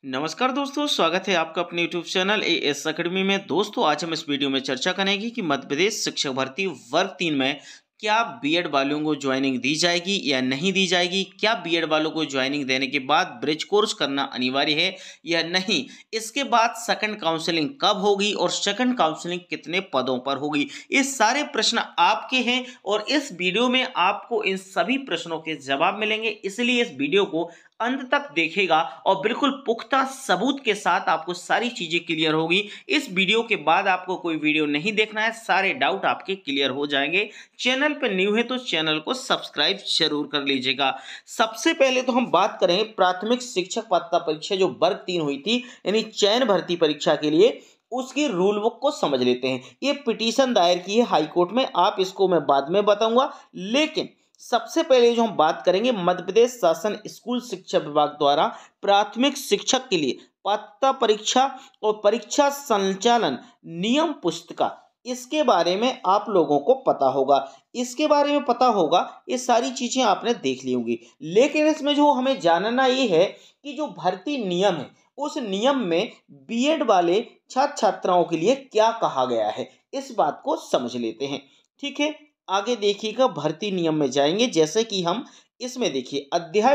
नमस्कार दोस्तों, स्वागत है आपका अपने YouTube चैनल एएस अकेडमी में। दोस्तों, आज हम इस वीडियो में चर्चा करेंगे कि मध्य प्रदेश शिक्षक भर्ती वर्ग 3 में क्या बीएड वालों को ज्वाइनिंग दी जाएगी या नहीं दी जाएगी। क्या बीएड वालों को ज्वाइनिंग देने के बाद ब्रिज कोर्स करना अनिवार्य है या नहीं। इसके बाद सेकंड काउंसलिंग कब होगी और सेकंड काउंसलिंग कितने पदों पर होगी। ये सारे प्रश्न आपके हैं और इस वीडियो में आपको इन सभी प्रश्नों के जवाब मिलेंगे, इसलिए इस वीडियो को अंत तक देखेगा और बिल्कुल पुख्ता सबूत के साथ आपको सारी चीजें क्लियर होगी। इस वीडियो के बाद आपको कोई वीडियो नहीं देखना है, सारे डाउट आपके क्लियर हो जाएंगे। चैनल पर न्यू है तो चैनल को सब्सक्राइब जरूर कर लीजिएगा। सबसे पहले तो हम बात करें प्राथमिक शिक्षक पात्रता परीक्षा जो वर्ग 3 हुई थी, यानी चयन भर्ती परीक्षा के लिए, उसकी रूल बुक को समझ लेते हैं। ये पिटीशन दायर की है हाई कोर्ट में, आप इसको मैं बाद में बताऊंगा। लेकिन सबसे पहले जो हम बात करेंगे, मध्य प्रदेश शासन स्कूल शिक्षा विभाग द्वारा प्राथमिक शिक्षक के लिए पात्रता परीक्षा और परीक्षा संचालन नियम पुस्तिका, इसके बारे में आप लोगों को पता होगा। इसके बारे में पता होगा, ये सारी चीजें आपने देख ली होंगी। लेकिन इसमें जो हमें जानना ये है कि जो भर्ती नियम है, उस नियम में बीएड वाले छात्र छात्राओं के लिए क्या कहा गया है, इस बात को समझ लेते हैं। ठीक है, आगे देखिएगा, भर्ती नियम में जाएंगे। जैसे कि हम इसमें देखिए अध्याय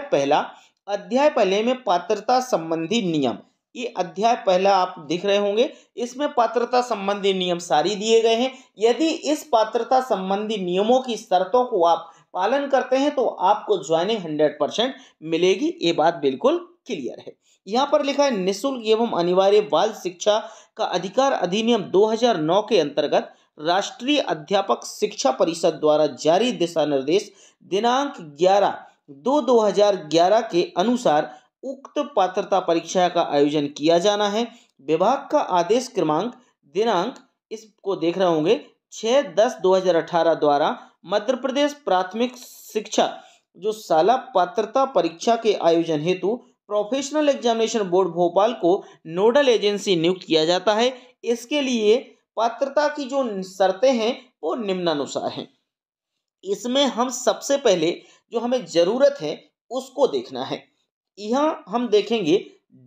पहले में पात्रता संबंधी नियम, ये अध्याय पहला आप दिख रहे होंगे। इसमें पात्रता संबंधी नियम सारी दिए गए हैं। यदि इस पात्रता संबंधी नियमों की शर्तों को आप पालन करते हैं तो आपको ज्वाइनिंग 100% मिलेगी। ये बात बिल्कुल क्लियर है। यहाँ पर लिखा है, निःशुल्क एवं अनिवार्य बाल शिक्षा का अधिकार अधिनियम 2009 के अंतर्गत राष्ट्रीय अध्यापक शिक्षा परिषद द्वारा जारी दिशा निर्देश दिनांक 11/2/2011 के अनुसार उक्त पात्रता परीक्षा का आयोजन किया जाना है। विभाग का आदेश क्रमांक दिनांक, इसको देख रहे होंगे, 6/10/2018 द्वारा मध्य प्रदेश प्राथमिक शिक्षा जो शाला पात्रता परीक्षा के आयोजन हेतु प्रोफेशनल एग्जामिनेशन बोर्ड भोपाल को नोडल एजेंसी नियुक्त किया जाता है। इसके लिए पात्रता की जो शर्तें हैं वो निम्नानुसार हैं। इसमें हम सबसे पहले जो हमें जरूरत है उसको देखना है। यहाँ हम देखेंगे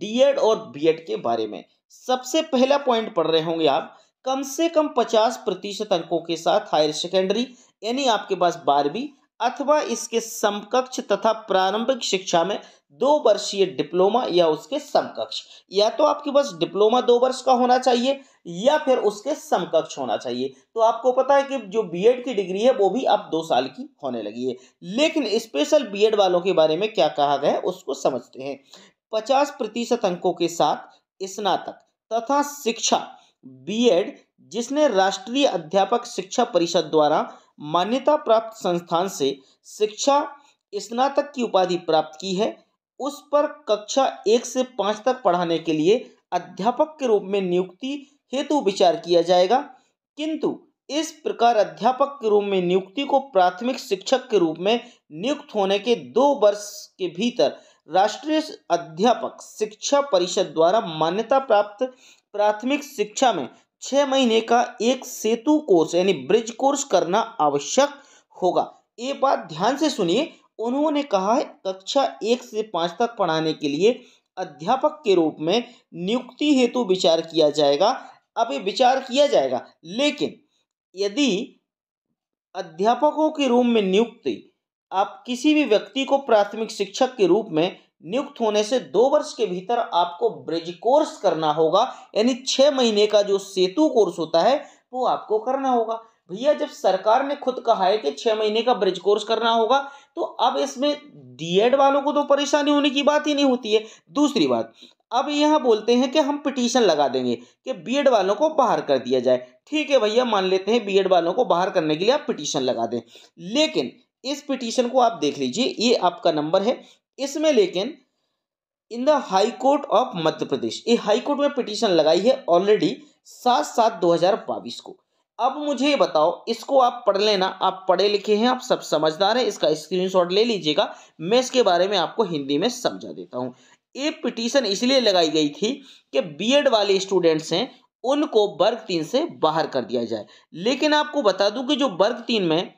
डीएड और बीएड के बारे में। सबसे पहला पॉइंट पढ़ रहे होंगे आप, कम से कम 50% अंकों के साथ हायर सेकेंडरी, यानी आपके पास 12वीं अथवा इसके समकक्ष तथा प्रारंभिक शिक्षा में 2 वर्षीय डिप्लोमा या उसके समकक्ष, या तो आपके पास डिप्लोमा 2 वर्ष का होना चाहिए या फिर उसके समकक्ष होना चाहिए। तो आपको पता है कि जो बीएड की डिग्री है वो भी अब 2 साल की होने लगी है। लेकिन स्पेशल बीएड वालों के बारे में क्या कहा गया है उसको समझते हैं। 50% अंकों के साथ स्नातक तथा शिक्षा बीएड जिसने राष्ट्रीय अध्यापक शिक्षा परिषद द्वारा मान्यता प्राप्त संस्थान से शिक्षा स्नातक की उपाधि प्राप्त की है, उस पर कक्षा 1 से 5 तक पढ़ाने के लिए अध्यापक के रूप में नियुक्ति हेतु विचार किया जाएगा। किंतु इस प्रकार अध्यापक के रूप में नियुक्ति को प्राथमिक शिक्षक के रूप में नियुक्त होने के 2 वर्ष के भीतर राष्ट्रीय अध्यापक शिक्षा परिषद द्वारा मान्यता प्राप्त प्राथमिक शिक्षा में 6 महीने का एक सेतु कोर्स यानी ब्रिज कोर्स करना आवश्यक होगा। ये बात ध्यान से सुनिए, उन्होंने कहा है कक्षा 1 से 5 तक पढ़ाने के लिए अध्यापक के रूप में नियुक्ति हेतु विचार किया जाएगा। अब ये विचार किया जाएगा, लेकिन यदि अध्यापकों के रूप में नियुक्ति आप किसी भी व्यक्ति को प्राथमिक शिक्षक के रूप में नियुक्त होने से 2 वर्ष के भीतर आपको ब्रिज कोर्स करना होगा, यानी 6 महीने का जो सेतु कोर्स होता है वो आपको करना होगा। भैया, जब सरकार ने खुद कहा है कि 6 महीने का ब्रिज कोर्स करना होगा, तो अब इसमें डीएड वालों को तो परेशानी होने की बात ही नहीं होती है। दूसरी बात, अब यहाँ बोलते हैं कि हम पिटीशन लगा देंगे कि बीएड वालों को बाहर कर दिया जाए। ठीक है भैया, मान लेते हैं बीएड वालों को बाहर करने के लिए आप पिटीशन लगा दें, लेकिन इस पिटीशन को आप देख लीजिए, ये आपका नंबर है इसमें। लेकिन in the high court of Madhya Pradesh, ये हाई कोर्ट में पिटीशन लगाई है ऑलरेडी 7/7/2022 को। अब मुझे ये बताओ, इसको आप पढ़ लेना, आप पढ़े लिखे हैं, आप सब समझदार हैं, इसका स्क्रीनशॉट ले लीजिएगा। मैं इसके बारे में आपको हिंदी में समझा देता हूँ। ये पिटीशन इसलिए लगाई गई थी कि बीएड वाले स्टूडेंट्स हैं उनको वर्ग 3 से बाहर कर दिया जाए। लेकिन आपको बता दूं कि जो वर्ग 3 में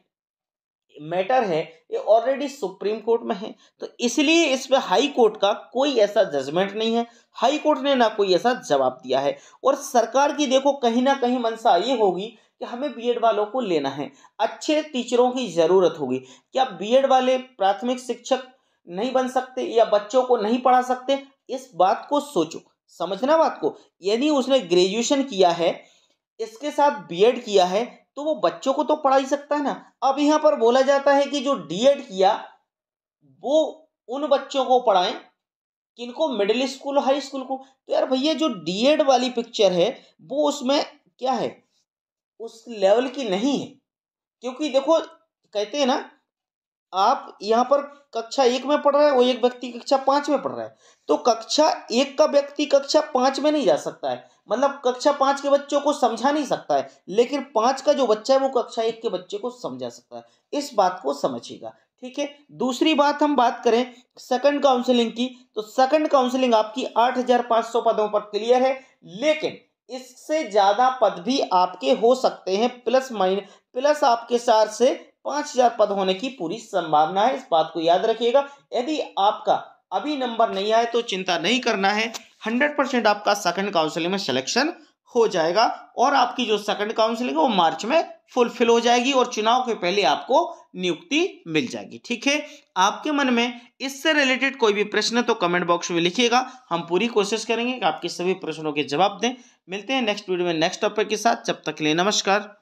मैटर है ये ऑलरेडी सुप्रीम कोर्ट में है, तो इसलिए इस पे हाई कोर्ट का कोई ऐसा जजमेंट नहीं है। हाई कोर्ट ने ना कोई ऐसा जवाब दिया है। और सरकार की देखो कहीं ना कहीं मंशा ये होगी कि हमें बीएड वालों को लेना है, अच्छे टीचरों की जरूरत होगी। क्या बीएड वाले प्राथमिक शिक्षक नहीं बन सकते या बच्चों को नहीं पढ़ा सकते? इस बात को सोचो, समझना बात को। यदि उसने ग्रेजुएशन किया है, इसके साथ बीएड किया है, तो वो बच्चों को तो पढ़ा ही सकता है ना। अब यहाँ पर बोला जाता है कि जो डीएड किया वो उन बच्चों को पढ़ाएं किनको, मिडिल स्कूल हाई स्कूल को। तो यार भैया जो डीएड वाली पिक्चर है वो उसमें क्या है, उस लेवल की नहीं है। क्योंकि देखो कहते हैं ना, आप यहाँ पर कक्षा 1 में पढ़ रहा है, वो एक व्यक्ति कक्षा 5 में पढ़ रहा है, तो कक्षा 1 का व्यक्ति कक्षा 5 में नहीं जा सकता है, मतलब कक्षा 5 के बच्चों को समझा नहीं सकता है, लेकिन 5 का जो बच्चा है वो कक्षा 1 के बच्चे को समझा सकता है। इस बात को समझिएगा, ठीक है। दूसरी बात हम बात करें सेकंड काउंसलिंग की, तो सेकंड काउंसलिंग आपकी 8,500 पदों पर क्लियर है, लेकिन इससे ज्यादा पद भी आपके हो सकते हैं, प्लस आपके 4 से 5,000 पद होने की पूरी संभावना है। इस बात को याद रखिएगा। यदि आपका अभी नंबर नहीं आए तो चिंता नहीं करना है, 100% आपका सेकंड काउंसलिंग में सिलेक्शन हो जाएगा और आपकी जो सेकंड काउंसलिंग है वो मार्च में फुलफिल हो जाएगी और चुनाव के पहले आपको नियुक्ति मिल जाएगी, ठीक है। आपके मन में इससे रिलेटेड कोई भी प्रश्न है तो कमेंट बॉक्स में लिखिएगा, हम पूरी कोशिश करेंगे कि आपके सभी प्रश्नों के जवाब दें। मिलते हैं नेक्स्ट वीडियो में नेक्स्ट टॉपिक के साथ, जब तक के लिए नमस्कार।